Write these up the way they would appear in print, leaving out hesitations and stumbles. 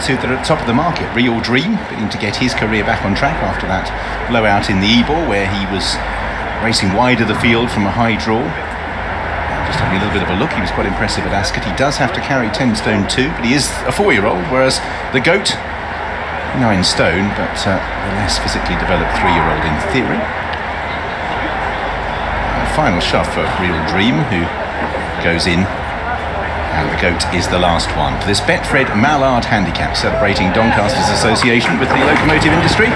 To the top of the market, Real Dream, beginning to get his career back on track after that blowout in the E-Ball, where he was racing wide of the field from a high draw. Just having a little bit of a look, he was quite impressive at Ascot. He does have to carry 10 stone 2, but he is a 4-year-old, whereas the GOAT, 9 stone, but the less physically developed 3-year-old in theory. Final shot for Real Dream, who goes in. And the GOAT is the last one for this Betfred Mallard Handicap, celebrating Doncaster's association with the locomotive industry.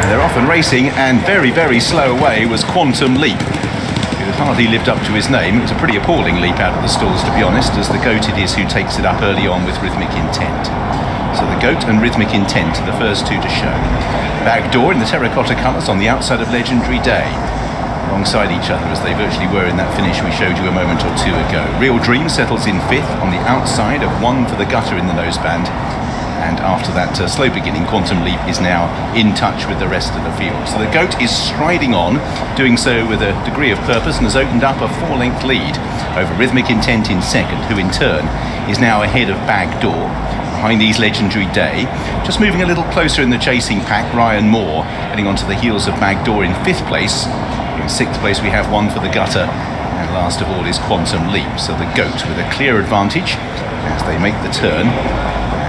They're often racing, and very, very slow away was Quantum Leap. It had hardly lived up to his name. It was a pretty appalling leap out of the stalls, to be honest, as the GOAT it is who takes it up early on with Rhythmic Intent. So the GOAT and Rhythmic Intent are the first two to show. Backdoor in the terracotta colours on the outside of Legendary Day, alongside each other as they virtually were in that finish we showed you a moment or two ago. Real Dream settles in 5th on the outside of Oneforthegutter in the noseband, and after that slow beginning, Quantum Leap is now in touch with the rest of the field. So the GOAT is striding on, doing so with a degree of purpose, and has opened up a 4-length lead over Rhythmic Intent in 2nd, who in turn is now ahead of Backdoor. Behind these Legendary Day, just moving a little closer in the chasing pack, Ryan Moore heading onto the heels of Backdoor in 5th place. In 6th place we have Oneforthegutter, and last of all is Quantum Leap. So the GOAT with a clear advantage as they make the turn,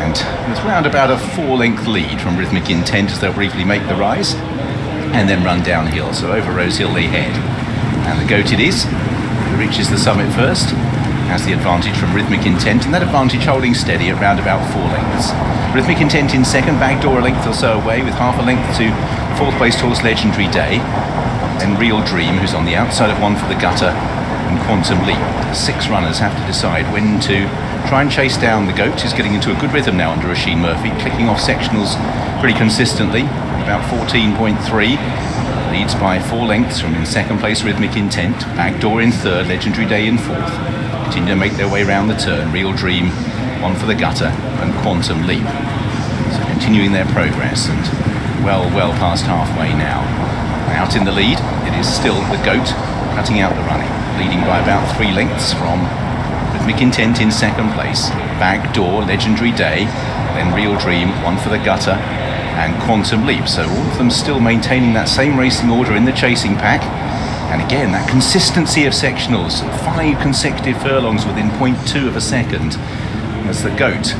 and with round about a 4-length lead from Rhythmic Intent as they'll briefly make the rise and then run downhill. So over Rose Hill they head, and the GOAT it is who reaches the summit first, has the advantage from Rhythmic Intent, and that advantage holding steady at round about 4 lengths. Rhythmic Intent in 2nd, Backdoor a length or so away with half a length to 4th place horse Legendary Day. Then Real Dream, who's on the outside of Oneforthegutter, and Quantum Leap. 6 runners have to decide when to try and chase down the GOAT, who's getting into a good rhythm now under Oisin Murphy, clicking off sectionals pretty consistently, about 14.3. Leads by 4 lengths from in 2nd place Rhythmic Intent, Backdoor in 3rd, Legendary Day in 4th. Continue to make their way round the turn, Real Dream, Oneforthegutter and Quantum Leap. So continuing their progress, and well past halfway now. Out in the lead, it is still the GOAT cutting out the running, leading by about 3 lengths from Rhythmic Intent in 2nd place, Backdoor, Legendary Day, then Real Dream, Oneforthegutter and Quantum Leap. So all of them still maintaining that same racing order in the chasing pack. And again, that consistency of sectionals, 5 consecutive furlongs within 0.2 of a second, as the GOAT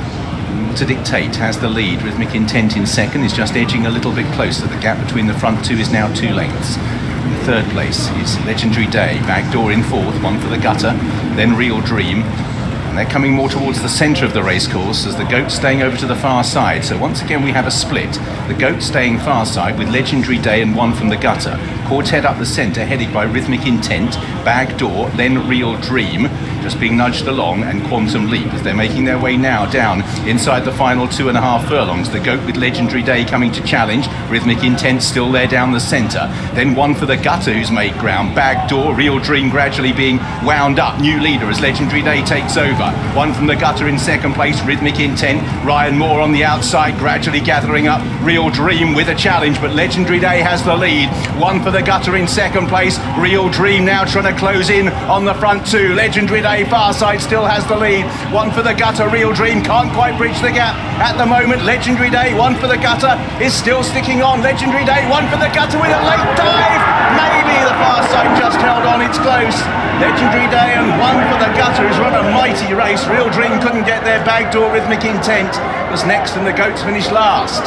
to dictate has the lead. Rhythmic Intent in 2nd is just edging a little bit closer. The gap between the front two is now 2 lengths. In 3rd place is Legendary Day, Backdoor in 4th, Oneforthegutter, then Real Dream. And they're coming more towards the centre of the racecourse as the GOAT staying over to the far side. So once again we have a split. The GOAT staying far side with Legendary Day and Oneforthegutter. Quartet up the centre headed by Rhythmic Intent, Backdoor, then Real Dream, just being nudged along, and Quantum Leap as they're making their way now down inside the final 2.5 furlongs. The GOAT with Legendary Day coming to challenge, Rhythmic Intent still there down the centre. Then Oneforthegutter who's made ground, Backdoor, Real Dream gradually being wound up. New leader as Legendary Day takes over. Oneforthegutter in 2nd place, Rhythmic Intent, Ryan Moore on the outside gradually gathering up. Real Dream with a challenge, but Legendary Day has the lead. Oneforthegutter in 2nd place, Real Dream now trying to close in on the front two. Legendary Day far side still has the lead. Oneforthegutter, Real Dream can't quite bridge the gap at the moment. Legendary Day, Oneforthegutter is still sticking on. Legendary Day, Oneforthegutter with a late dive. Maybe the far side just held on, it's close. Legendary Day and Oneforthegutter has run a mighty race. Real Dream couldn't get there. Backdoor, Rhythmic Intent was next, and the GOATs finished last.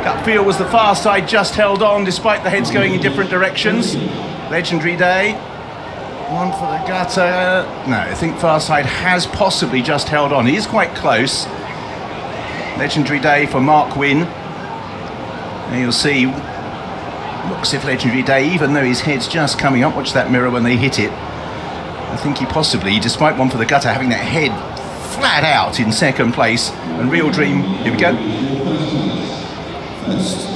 Gut feel was the far side just held on despite the heads going in different directions. Legendary Day, Oneforthegutter, no, I think far side has possibly just held on. He is quite close. Legendary Day for Mark Winn. And you'll see, looks if Legendary Day, even though his head's just coming up, watch that mirror when they hit it. I think he possibly, despite Oneforthegutter having that head flat out in 2nd place, and Real Dream, here we go.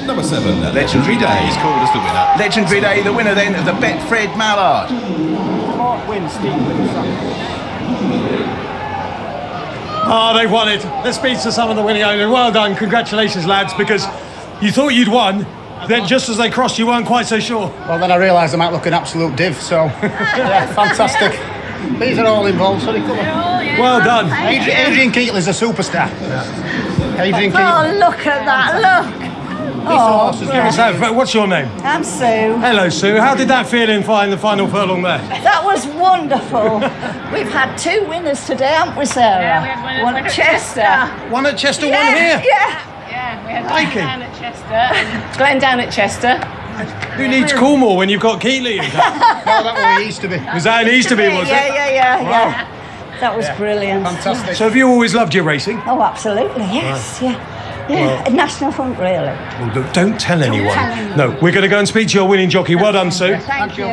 Number 7, Legendary Day is called as the winner. Legendary Day, the winner then of the Betfred Mallard. Winn, Steve. Oh, they've won it. Let's speak to some of the winning owners. Well done, congratulations, lads, because you thought you'd won, then just as they crossed, you weren't quite so sure. Well, then I realised I might look an absolute div, so yeah, fantastic. These are all involved, so they come on. Well done. Adrian Keatley's a superstar. Adrian Keatley. Oh, look at that, look. Oh, So, what's your name? I'm Sue. Hello, Sue. How did that feel in flying the final furlong there? That was wonderful. We've had 2 winners today, haven't we, Sarah? Yeah, we had one at Chester. One at Chester, one Yeah, here. yeah. We had Crikey. Glenn down at Chester. And Glenn down at Chester. Who needs Coolmore when you've got Keatley? No, that was where he used to be. Was that in Easterby, was it? Yeah. That was brilliant. Fantastic. So have you always loved your racing? Oh, absolutely, yes, yeah. National Front, really. Well, don't tell anyone. tell anyone. No, we're going to go and speak to your winning jockey. Well done, Sue. Thank you.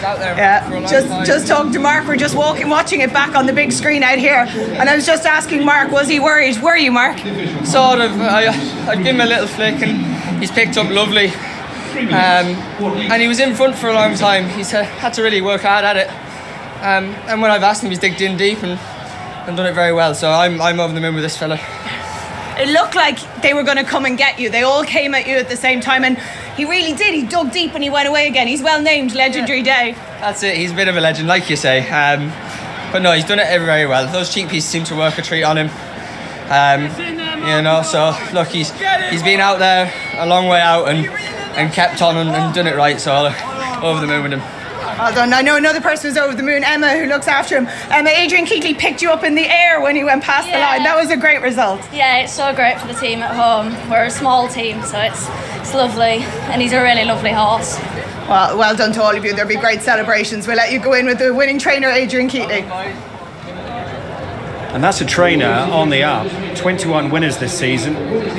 Yeah, just talking to Mark. We're just watching it back on the big screen out here, and I was just asking Mark, was he worried? Were you, Mark? Sort of. I'd give him a little flick, and he's picked up lovely. And he was in front for a long time. He's had to really work hard at it. And when I've asked him, he's digged in deep and done it very well. So I'm over the moon with this fella. It looked like they were going to come and get you. They all came at you at the same time, and he really did. He dug deep and he went away again. He's well named Legendary Day. That's it. He's a bit of a legend, like you say. But no, he's done it very well. Those cheek pieces seem to work a treat on him. So look, he's been out there a long way out and kept on and done it right. So over the moon with him. Well done. I know another person was over the moon, Emma, who looks after him. Adrian Keatley picked you up in the air when he went past the line. That was a great result. Yeah, it's so great for the team at home. We're a small team, so it's lovely, and he's a really lovely horse. Well done to all of you. There'll be great celebrations. We'll let you go in with the winning trainer, Adrian Keatley. And that's a trainer on the up. 21 winners this season,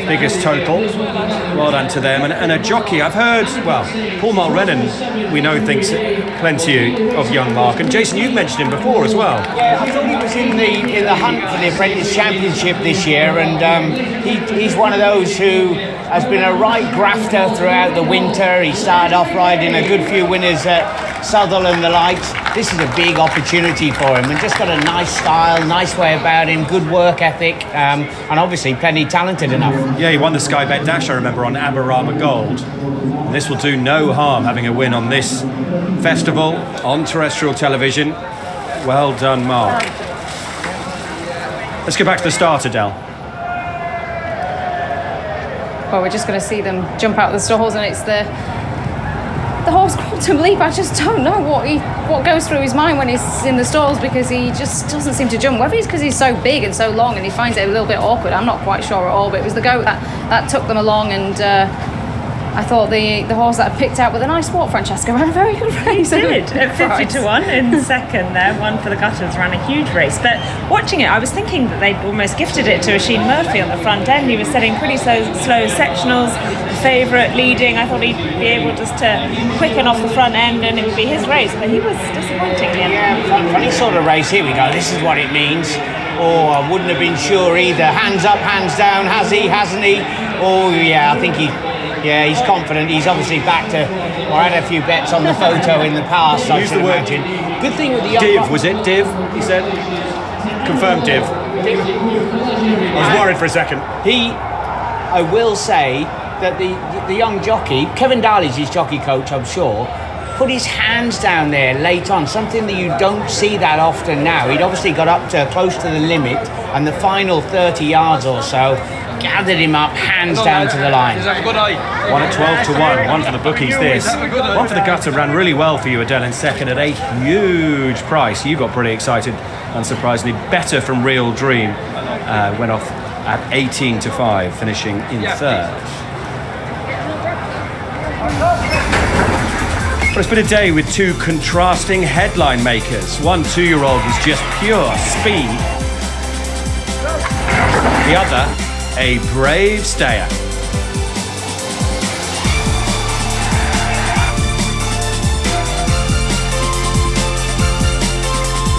biggest total. Well done to them. And a jockey, I've heard, Paul Mulrennan, we know, thinks plenty of young Mark. And Jason, you've mentioned him before as well. Yeah, I thought he was in the hunt for the Apprentice Championship this year, and he's one of those who has been a right grafter throughout the winter. He started off riding a good few winners at Southall and the likes. This is a big opportunity for him, and just got a nice style, nice way about him, good work ethic, and obviously plenty talented enough. Yeah, he won the Sky Bet Dash, I remember, on Aberama Gold. And this will do no harm, having a win on this festival on terrestrial television. Well done, Mark. Let's go back to the start, Adele. Well, we're just going to see them jump out of the stalls, and it's the horse Quantum Leap. I just don't know what goes through his mind when he's in the stalls, because he just doesn't seem to jump. Whether it's because he's so big and so long and he finds it a little bit awkward, I'm not quite sure at all. But it was the goat that took them along, and I thought the horse that I picked out with a nice walk, Francesca, ran a very good race. He did, at 50-1 in second there. Oneforthegutter ran a huge race. But watching it, I was thinking that they'd almost gifted it to Oisin Murphy on the front end. He was setting pretty slow sectionals, the favourite leading. I thought he'd be able just to quicken off the front end and it would be his race, but he was disappointing in the end. Yeah, funny sort of race. Here we go, this is what it means. Oh, I wouldn't have been sure either. Hands up, hands down, has he, hasn't he? Oh yeah, I think he's confident. He's obviously back to, or had a few bets on the photo in the past, I should imagine. Good thing with the young... Div, was it? Div, he said? Confirmed Div. I was worried for a second. I will say that the young jockey, Kevin Darley's his jockey coach, I'm sure, put his hands down there late on, something that you don't see that often now. He'd obviously got up to close to the limit, and the final 30 yards or so gathered him up, hands down to the line. One at 12-1, one for the bookies this. Oneforthegutter ran really well for you, Adele, in second at a huge price. You got pretty excited, unsurprisingly. Better from Real Dream went off at 18-5, finishing in third. But it's been a day with two contrasting headline makers. One 2-year-old was just pure speed. The other, a brave stayer.